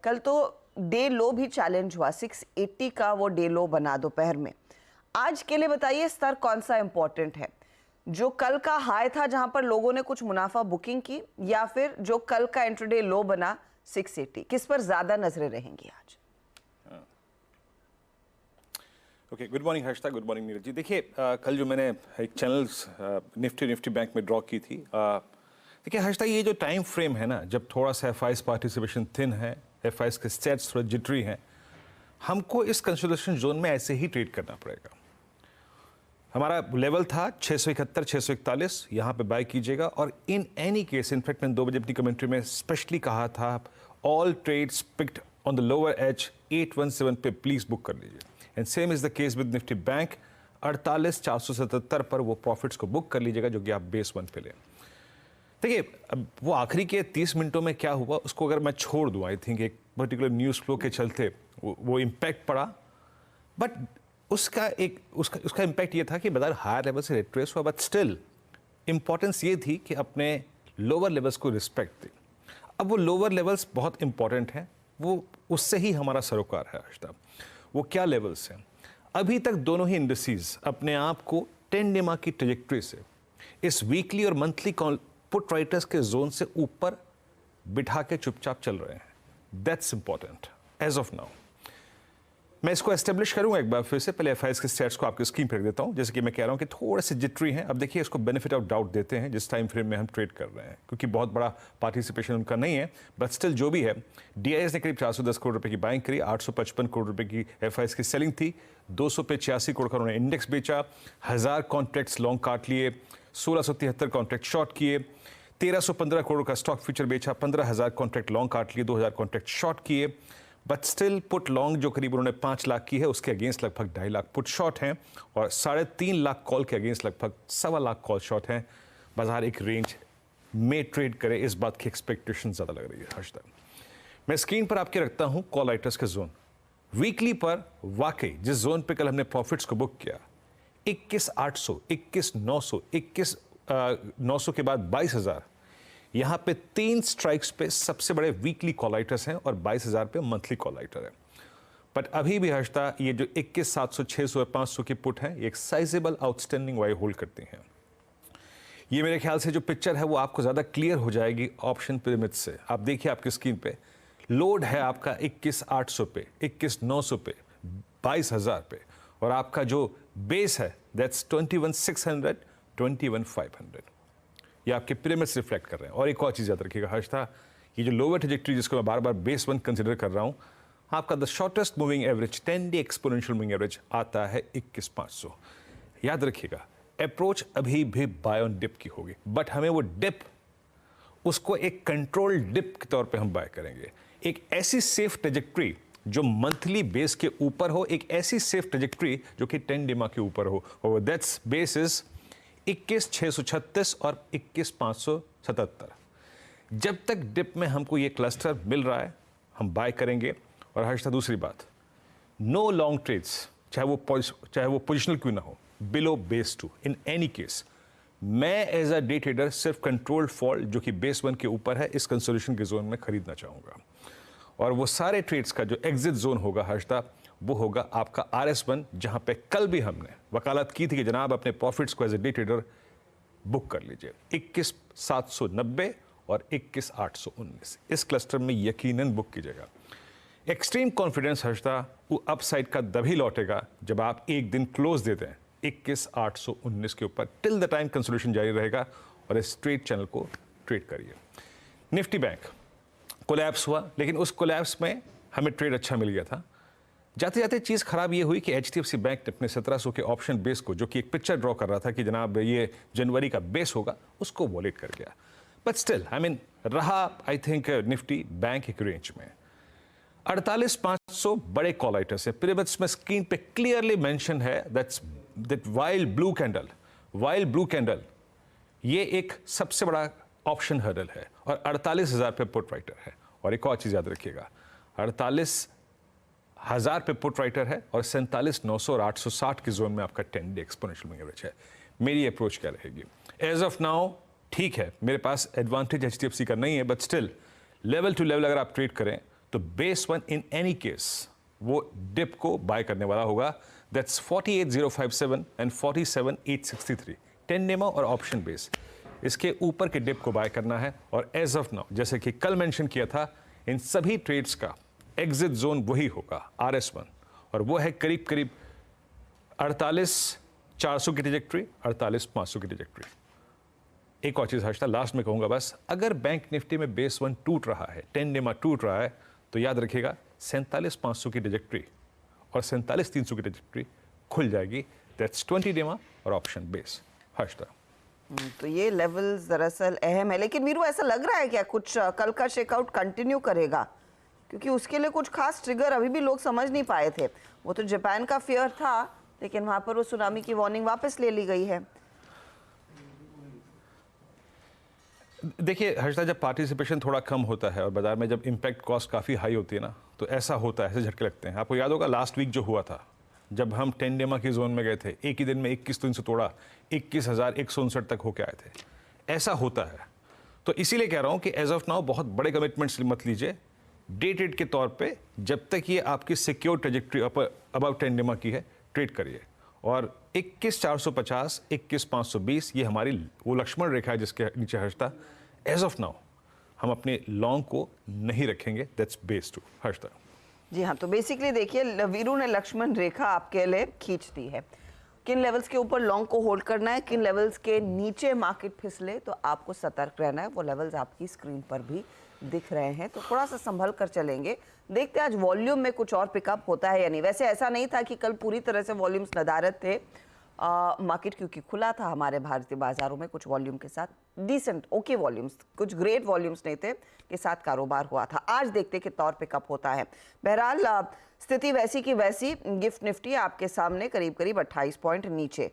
कल तो डे लो भी चैलेंज हुआ, 680 का वो डे लो बना दोपहर में। आज के लिए बताइए स्तर कौन सा इंपॉर्टेंट है, जो कल का हाई था जहां पर लोगों ने कुछ मुनाफा बुकिंग की, या फिर जो कल का इंट्राडे लो बना 680? किस पर ज्यादा नजरें रहेंगी आज? Okay, good morning Harshita, good morning Neeraj ji. देखिए कल जो मैंने एक चैनल्स निफ्टी बैंक में ड्रॉ की थी, देखिए हर्षिता, ये जो टाइम फ्रेम है ना, जब थोड़ा सा एफआईज पार्टिसिपेशन थिन है, एफआईज के स्टेट्स थोड़ा जिटरी हैं, हमको इस कंसोलिडेशन जोन में ऐसे ही ट्रेड करना पड़ेगा। हमारा लेवल था 671 641, यहाँ पे बाय कीजिएगा। और इन एनी केस, इनफैक्ट मैंने 2 बजे अपनी कमेंट्री में स्पेशली कहा था, all trades picked on the lower edge 817 पे प्लीज बुक कर लीजिए। And same is the case with Nifty bank, 48,477 पर वो प्रॉफिट्स को बुक कर लीजिएगा, जो कि आप बेस 1 पे लें। देखिए अब वो आखिरी के 30 मिनटों में क्या हुआ उसको अगर मैं छोड़ दूं, आई थिंक एक पर्टिकुलर न्यूज़ फ्लो के चलते वो इम्पैक्ट पड़ा, बट उसका इम्पैक्ट ये था कि बाजार हायर लेवल से रिट्रेस हुआ, बट स्टिल इंपॉर्टेंस ये थी कि अपने लोअर लेवल्स को रिस्पेक्ट दी। अब वो लोअर लेवल्स बहुत इंपॉर्टेंट हैं, वो उससे ही हमारा सरोकार है आज तक। वो क्या लेवल्स हैं? अभी तक दोनों ही इंडिसेस अपने आप को 10 डेमा की ट्रेजेक्ट्री से इस वीकली और मंथली पुट राइटर्स के जोन से ऊपर बिठा के चुपचाप चल रहे हैं। That's important as of now. मैं इसको एस्टेब्लिश करूंगा एक बार फिर से, पहले एफआईएस के स्टेट्स को आपकी स्क्रीन पर रख देता हूं। जैसे कि मैं कह रहा हूं कि थोड़े से जिटरी हैं। अब देखिए, इसको बेनिफिट ऑफ डाउट देते हैं जिस टाइम फ्रेम में हम ट्रेड कर रहे हैं, क्योंकि बहुत बड़ा पार्टिसिपेशन उनका नहीं है, बट स्टिल जो भी है, डीआईएस ने करीब 410 करोड़ रुपए की बाइंग करी, 855 करोड़ रुपए की एफआईएस की सेलिंग थी, 200 पे 86 करोड़ का उन्होंने इंडेक्स बेचा, 1000 कॉन्ट्रैक्ट्स लॉन्ग काट लिए, 1673 कॉन्ट्रैक्ट शॉर्ट किए, 1315 करोड़ का स्टॉक फ्यूचर बेचा, 15,000 कॉन्ट्रैक्ट लॉन्ग काट लिए, 2000 कॉन्ट्रैक्ट शॉर्ट किए। बट स्टिल पुट लॉन्ग जो करीब उन्होंने 5 लाख की है, उसके अगेंस्ट लगभग 2.5 लाख पुट शॉर्ट हैं, और 3.5 लाख कॉल के अगेंस्ट लगभग 1.25 लाख कॉल शॉर्ट हैं। बाजार एक रेंज में ट्रेड करे, इस बात की एक्सपेक्टेशन ज़्यादा लग रही है आज तक। मैं स्क्रीन पर आपके रखता हूँ कॉल राइटर्स के जोन। वीकली पर वाकई जिस जोन पे कल हमने प्रॉफिट्स को बुक किया, 21,800, 21,900, 21,900 के बाद 22,000, यहाँ पे 3 स्ट्राइक्स पे सबसे बड़े वीकली कॉल राइटर्स हैं और 22,000 पे मंथली कॉल राइटर है। बट अभी भी हर्षता, ये जो 21,700, 600 और 500 की पुट है, ये एक साइजेबल आउटस्टैंडिंग वाई होल्ड करती हैं। ये मेरे ख्याल से जो पिक्चर है वो आपको ज़्यादा क्लियर हो जाएगी ऑप्शन पिरामिड से। आप देखिए आपकी स्क्रीन पे लोड है आपका 21,800 पे, 21,900 पे, 22,000 पे, और आपका जो बेस है दैट्स 21,600, 21,500। ये आपके पिरामिड्स रिफ्लेक्ट कर रहे हैं। और एक और चीज़ याद रखिएगा हर्षता, ये जो लोअर ट्रैजेक्टरी जिसको मैं बार बार बेस 1 कंसिडर कर रहा हूँ, आपका the shortest moving average 10 day exponential moving average आता है 21,500। याद रखिएगा, अप्रोच अभी भी बाय ऑन डिप की होगी, बट हमें वो डिप, उसको एक कंट्रोल डिप के तौर पे हम बाय करेंगे। एक ऐसी सेफ ट्रैजेक्टरी जो मंथली बेस के ऊपर हो, एक ऐसी सेफ ट्रैजेक्टरी जो कि 10 डेमा के ऊपर हो, और दैट्स बेस इज 21,636 और 21,577। जब तक डिप में हमको ये क्लस्टर मिल रहा है, हम बाय करेंगे। और हर्षता, दूसरी बात, नो लॉन्ग ट्रेड्स, चाहे वो पोजिशनल क्यों ना हो, बिलो बेस 2 इन एनी केस। मैं एज अ डे ट्रेडर सिर्फ कंट्रोल्ड फॉल जो कि बेस 1 के ऊपर है, इस कंसोलिडेशन के जोन में खरीदना चाहूँगा। और वो सारे ट्रेड्स का जो एग्जिट जोन होगा हर्षता, वो होगा आपका RS1, जहां पे कल भी हमने वकालत की थी कि जनाब अपने प्रॉफिट्स को as a day trader book कर लीजिए। 21,790 और 21,819, इस क्लस्टर में यकीनन बुक कीजिएगा। एक्सट्रीम कॉन्फिडेंस हर्षता वो अपसाइड का तभी लौटेगा जब आप एक दिन क्लोज देते हैं 21,819 के ऊपर। टिल द टाइम कंसोलिडेशन जारी रहेगा, और इस ट्रेड चैनल को ट्रेड करिए। निफ्टी बैंक कोलैप्स हुआ, लेकिन उस कोलैप्स में हमें ट्रेड अच्छा मिल गया था। जाते जाते चीज़ खराब ये हुई कि HDFC बैंक ने अपने 1700 के ऑप्शन बेस को, जो कि एक पिक्चर ड्रॉ कर रहा था कि जनाब ये जनवरी का बेस होगा, उसको वॉलेट कर गया। बट स्टिल रहा आई थिंक निफ्टी बैंक एक रेंज में। 48,500 बड़े कॉल राइटर्स है। पिरामिड्स में स्क्रीन पे क्लियरली मेंशन है दैट वाइल ब्लू कैंडल ये एक सबसे बड़ा ऑप्शन हर्डल है, और 48,000 पे पुट राइटर है। और एक और चीज़ याद रखिएगा, 48,000 पे पुट राइटर है, और 47,900 और 860 की जोन में आपका 10 डे एक्सपोनेंशियल मूविंग एवरेज है। मेरी अप्रोच क्या रहेगी? एज ऑफ नाउ ठीक है, मेरे पास एडवांटेज HDFC का नहीं है, but still level to level अगर आप ट्रेड करें तो बेस 1 इन एनी केस वो डिप को बाय करने वाला होगा। दैट्स 48057 एंड 47863, 10 नेमा और ऑप्शन बेस। इसके ऊपर के डिप को बाय करना है और एज ऑफ नाउ, जैसे कि कल मेंशन किया था, इन सभी ट्रेड्स का एग्जिट जोन वही होगा RS1, और वो है करीब करीब 48,400 की ट्रैजेक्टरी, 48,500 की ट्रैजेक्टरी। एक और चीज हर्षता लास्ट में कहूंगा बस, अगर बैंक निफ्टी में बेस 1 टूट रहा है, 10 नेमा टूट रहा है, तो याद रखिएगा 47,500 की ट्रैजेक्टरी और 47,300 की ट्रैजेक्टरी खुल जाएगी। दैट्स 20 नेमा और ऑप्शन बेस। हर्षता तो ये लेवल्स दरअसल अहम है, लेकिन मीरू ऐसा लग रहा है क्या कुछ कल का शेकआउट कंटिन्यू करेगा? क्योंकि उसके लिए कुछ खास ट्रिगर अभी भी लोग समझ नहीं पाए थे। वो तो जापान का फियर था, लेकिन वहां पर वो सुनामी की वार्निंग वापस ले ली गई है। देखिए हर्षदा, जब पार्टिसिपेशन थोड़ा कम होता है और बाजार में जब इम्पैक्ट कॉस्ट काफ़ी हाई होती है ना, तो ऐसा होता है, ऐसे झटके लगते हैं। आपको याद होगा लास्ट वीक जो हुआ था, जब हम 10 नेमा की जोन में गए थे, एक ही दिन में 21 तोड़ा, 21,159 तक होके आए थे। ऐसा होता है, तो इसीलिए कह रहा हूं कि एज ऑफ नाउ बहुत बड़े कमिटमेंट्स मत लीजिए। डे ट्रेड के तौर पे जब तक ये आपकी सिक्योर ट्रेजेक्टरी अबव 10 नेमा की है, ट्रेड करिए। और 21,450, 21,520 ये हमारी वो लक्ष्मण रेखा है जिसके नीचे हर्षता एज ऑफ नाउ हम अपने लॉन्ग को नहीं रखेंगे। That's base 2 Harshita. जी हाँ, तो बेसिकली देखिए वीरू ने लक्ष्मण रेखा आपके लिए खींच दी है। किन लेवल्स के ऊपर लॉन्ग को होल्ड करना है, किन लेवल्स के नीचे मार्केट फिसले तो आपको सतर्क रहना है। वो लेवल्स आपकी स्क्रीन पर भी दिख रहे हैं, तो थोड़ा सा संभल कर चलेंगे। देखते हैं आज वॉल्यूम में कुछ और पिकअप होता है या नहीं। वैसे ऐसा नहीं था कि कल पूरी तरह से वॉल्यूम्स नदारद थे। मार्केट क्योंकि खुला था हमारे भारतीय बाजारों में कुछ वॉल्यूम के साथ, डिसेंट ओके वॉल्यूम्स, कुछ ग्रेट वॉल्यूम्स नहीं थे, के साथ कारोबार हुआ था। आज देखते कितना और पिकअप होता है। बहरहाल स्थिति वैसी की वैसी, गिफ्ट निफ्टी आपके सामने करीब करीब 28 पॉइंट नीचे